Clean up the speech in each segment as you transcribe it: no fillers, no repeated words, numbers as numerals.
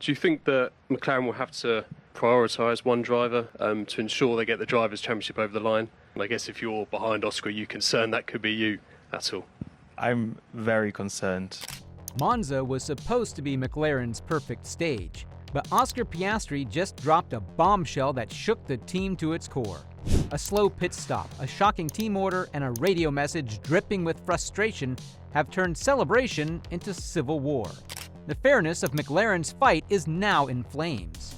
Do you think that McLaren will have to prioritise one driver to ensure they get the Drivers' Championship over the line? And I guess if you're behind Oscar, are you concerned that could be you at all? I'm very concerned. Monza was supposed to be McLaren's perfect stage, but Oscar Piastri just dropped a bombshell that shook the team to its core. A slow pit stop, a shocking team order, and a radio message dripping with frustration have turned celebration into civil war. The fairness of McLaren's fight is now in flames.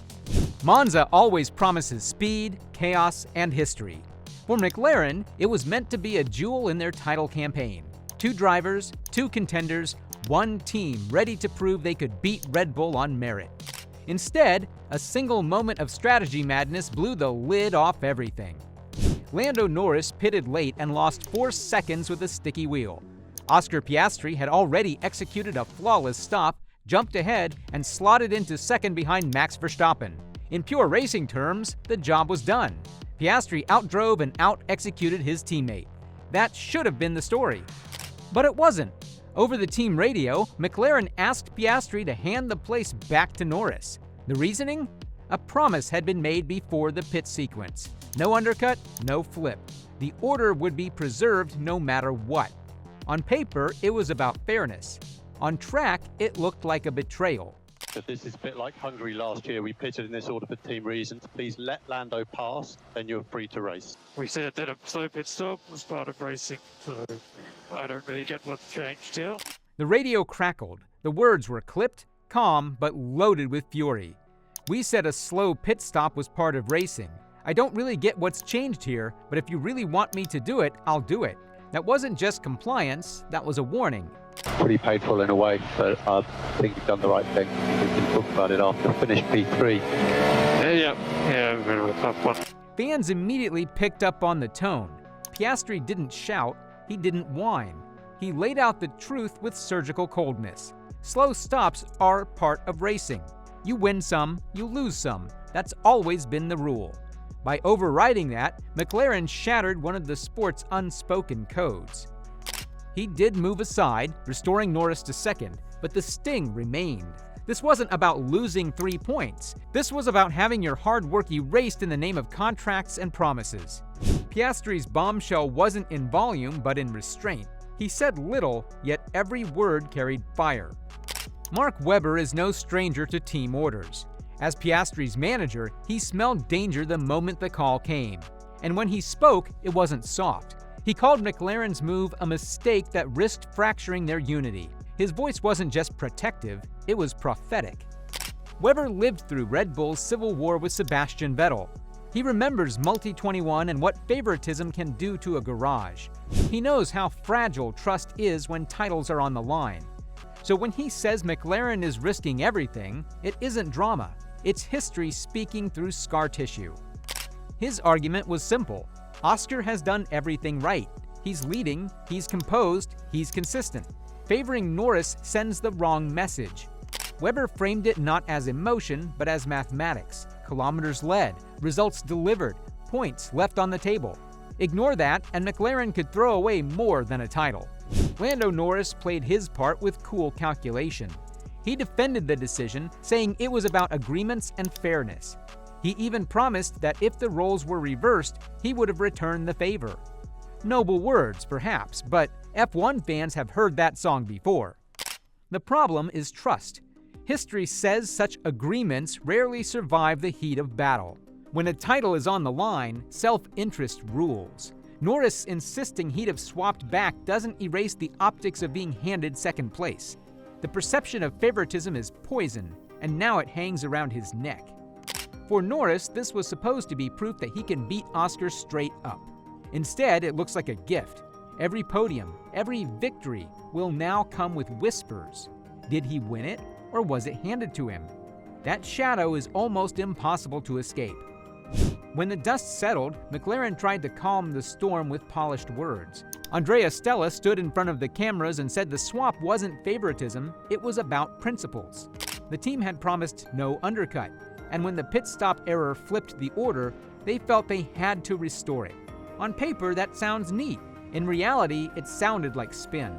Monza always promises speed, chaos, and history. For McLaren, it was meant to be a jewel in their title campaign. 2 drivers, 2 contenders, 1 team ready to prove they could beat Red Bull on merit. Instead, a single moment of strategy madness blew the lid off everything. Lando Norris pitted late and lost 4 seconds with a sticky wheel. Oscar Piastri had already executed a flawless stop, jumped ahead, and slotted into second behind Max Verstappen. In pure racing terms, the job was done. Piastri outdrove and out-executed his teammate. That should have been the story. But it wasn't. Over the team radio, McLaren asked Piastri to hand the place back to Norris. The reasoning? A promise had been made before the pit sequence. No undercut, no flip. The order would be preserved no matter what. On paper, it was about fairness. On track, it looked like a betrayal. But this is a bit like Hungary last year. We pitted in this order for team reasons. Please let Lando pass, then you're free to race. We said that a slow pit stop was part of racing, so I don't really get what's changed here. The radio crackled. The words were clipped, calm, but loaded with fury. We said a slow pit stop was part of racing. I don't really get what's changed here, but if you really want me to do it, I'll do it. That wasn't just compliance, that was a warning. Pretty painful in a way, but I think you've done the right thing. We can talk about it after finish P3. Yeah, very tough one. Fans immediately picked up on the tone. Piastri didn't shout, he didn't whine. He laid out the truth with surgical coldness. Slow stops are part of racing. You win some, you lose some. That's always been the rule. By overriding that, McLaren shattered one of the sport's unspoken codes. He did move aside, restoring Norris to second, but the sting remained. This wasn't about losing 3 points. This was about having your hard work erased in the name of contracts and promises. Piastri's bombshell wasn't in volume, but in restraint. He said little, yet every word carried fire. Mark Webber is no stranger to team orders. As Piastri's manager, he smelled danger the moment the call came. And when he spoke, it wasn't soft. He called McLaren's move a mistake that risked fracturing their unity. His voice wasn't just protective, it was prophetic. Webber lived through Red Bull's civil war with Sebastian Vettel. He remembers Multi-21 and what favoritism can do to a garage. He knows how fragile trust is when titles are on the line. So when he says McLaren is risking everything, it isn't drama. It's history speaking through scar tissue. His argument was simple. Oscar has done everything right. He's leading, he's composed, he's consistent. Favoring Norris sends the wrong message. Webber framed it not as emotion, but as mathematics. Kilometers led, results delivered, points left on the table. Ignore that, and McLaren could throw away more than a title. Lando Norris played his part with cool calculation. He defended the decision, saying it was about agreements and fairness. He even promised that if the roles were reversed, he would have returned the favor. Noble words, perhaps, but F1 fans have heard that song before. The problem is trust. History says such agreements rarely survive the heat of battle. When a title is on the line, self-interest rules. Norris insisting he'd have swapped back doesn't erase the optics of being handed second place. The perception of favoritism is poison, and now it hangs around his neck. For Norris, this was supposed to be proof that he can beat Oscar straight up. Instead, it looks like a gift. Every podium, every victory will now come with whispers. Did he win it, or was it handed to him? That shadow is almost impossible to escape. When the dust settled, McLaren tried to calm the storm with polished words. Andrea Stella stood in front of the cameras and said the swap wasn't favoritism, it was about principles. The team had promised no undercut, and when the pit stop error flipped the order, they felt they had to restore it. On paper, that sounds neat. In reality, it sounded like spin.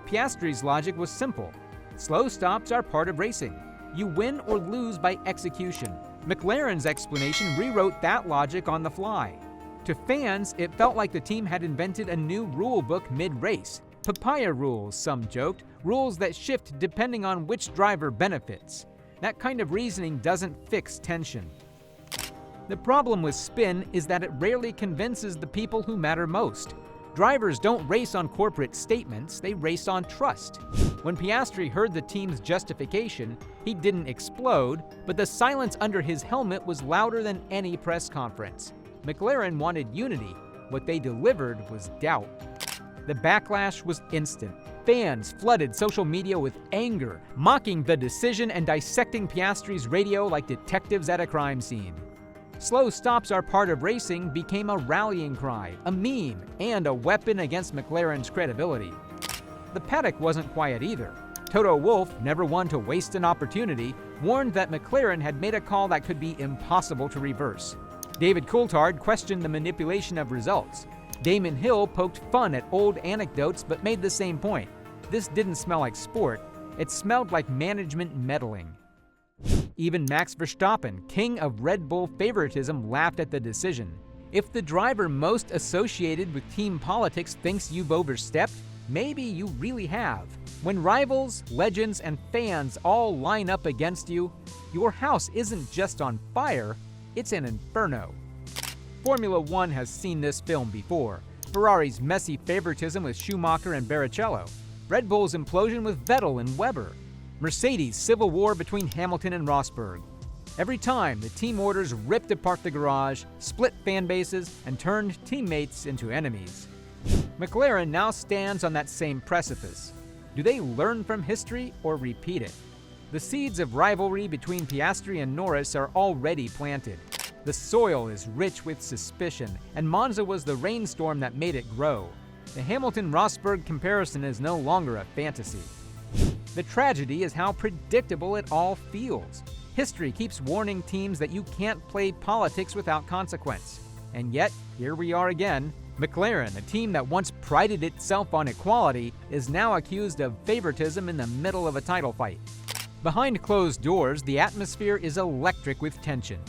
Piastri's logic was simple. Slow stops are part of racing. You win or lose by execution. McLaren's explanation rewrote that logic on the fly. To fans, it felt like the team had invented a new rule book mid-race. Papaya rules, some joked, rules that shift depending on which driver benefits. That kind of reasoning doesn't fix tension. The problem with spin is that it rarely convinces the people who matter most. Drivers don't race on corporate statements, they race on trust. When Piastri heard the team's justification, he didn't explode, but the silence under his helmet was louder than any press conference. McLaren wanted unity. What they delivered was doubt. The backlash was instant. Fans flooded social media with anger, mocking the decision and dissecting Piastri's radio like detectives at a crime scene. Slow stops are part of racing became a rallying cry, a meme, and a weapon against McLaren's credibility. The paddock wasn't quiet either. Toto Wolff, never one to waste an opportunity, warned that McLaren had made a call that could be impossible to reverse. David Coulthard questioned the manipulation of results. Damon Hill poked fun at old anecdotes but made the same point. This didn't smell like sport, it smelled like management meddling. Even Max Verstappen, king of Red Bull favoritism, laughed at the decision. If the driver most associated with team politics thinks you've overstepped, maybe you really have. When rivals, legends, and fans all line up against you, your house isn't just on fire, it's an inferno. Formula One has seen this film before. Ferrari's messy favoritism with Schumacher and Barrichello. Red Bull's implosion with Vettel and Webber. Mercedes' civil war between Hamilton and Rosberg. Every time, the team orders ripped apart the garage, split fan bases, and turned teammates into enemies. McLaren now stands on that same precipice. Do they learn from history or repeat it? The seeds of rivalry between Piastri and Norris are already planted. The soil is rich with suspicion, and Monza was the rainstorm that made it grow. The Hamilton-Rosberg comparison is no longer a fantasy. The tragedy is how predictable it all feels. History keeps warning teams that you can't play politics without consequence. And yet, here we are again. McLaren, a team that once prided itself on equality, is now accused of favoritism in the middle of a title fight. Behind closed doors, the atmosphere is electric with tension.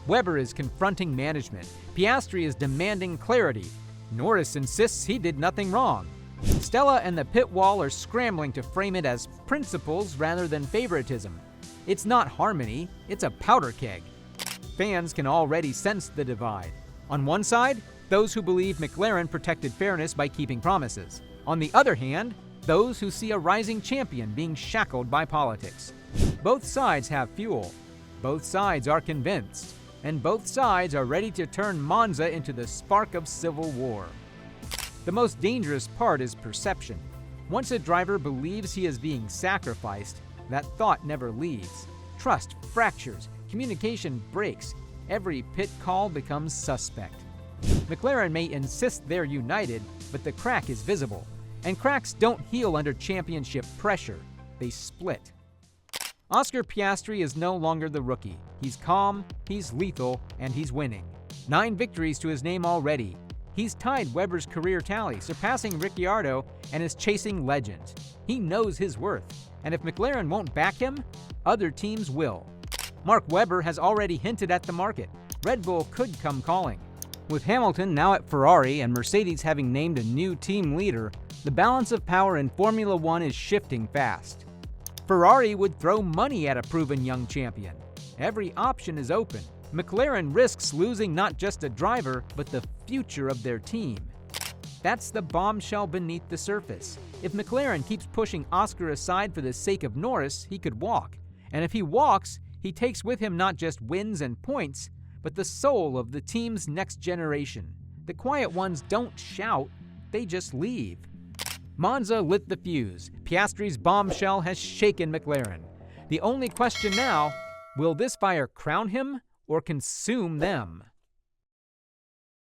Webber is confronting management. Piastri is demanding clarity. Norris insists he did nothing wrong. Stella and the pit wall are scrambling to frame it as principles rather than favoritism. It's not harmony, it's a powder keg. Fans can already sense the divide. On one side, those who believe McLaren protected fairness by keeping promises. On the other hand, those who see a rising champion being shackled by politics. Both sides have fuel. Both sides are convinced. And both sides are ready to turn Monza into the spark of civil war. The most dangerous part is perception. Once a driver believes he is being sacrificed, that thought never leaves. Trust fractures, communication breaks, every pit call becomes suspect. McLaren may insist they're united, but the crack is visible. And cracks don't heal under championship pressure, they split. Oscar Piastri is no longer the rookie. He's calm, he's lethal, and he's winning. 9 victories to his name already. He's tied Webber's career tally, surpassing Ricciardo, and is chasing legends. He knows his worth, and if McLaren won't back him, other teams will. Mark Webber has already hinted at the market. Red Bull could come calling. With Hamilton now at Ferrari and Mercedes having named a new team leader, the balance of power in Formula One is shifting fast. Ferrari would throw money at a proven young champion. Every option is open. McLaren risks losing not just a driver, but the future of their team. That's the bombshell beneath the surface. If McLaren keeps pushing Oscar aside for the sake of Norris, he could walk. And if he walks, he takes with him not just wins and points, but the soul of the team's next generation. The quiet ones don't shout, they just leave. Monza lit the fuse. Piastri's bombshell has shaken McLaren. The only question now, will this fire crown him or consume them?